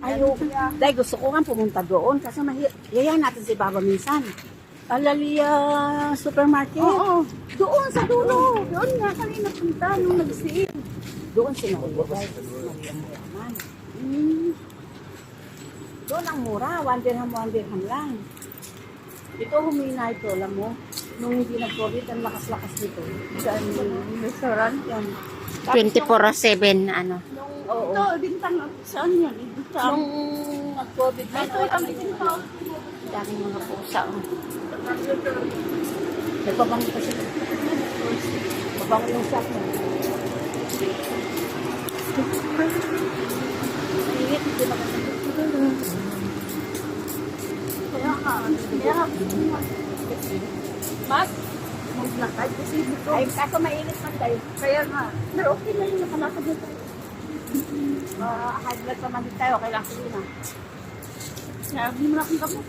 Ayaw, dahil gusto ko nga pumunta doon kasi yayain natin si Baba minsan. Alalia Supermarket. Oo. Doon sa dulo. Doon nga kami napunta nung nag-see. Doon sinulubay. Maria Muraman. Doon ang mura. 1 dirham lang. Ito humina ito, alam mo. Nung hindi nag-COVID, ang lakas-lakas nito. Saan yung restaurant yan? 24/7 ano. Oo. Ito, bintang. Saan yan? Bintang. Nung nag-COVID na Ito, ang bintang. daming mga pusa. Oh. Nagpabango pa siya. Pabango yung shop mo. Mainit, hindi maganda. Kaya Mas? maglakad kasi dito. Ay, kaso mainit man tayo. Kaya nga. Pero okay na yung nakalakad dito. High blood pa man din tayo. Kailangan ko yun ah. Sabi mo na akong gamot.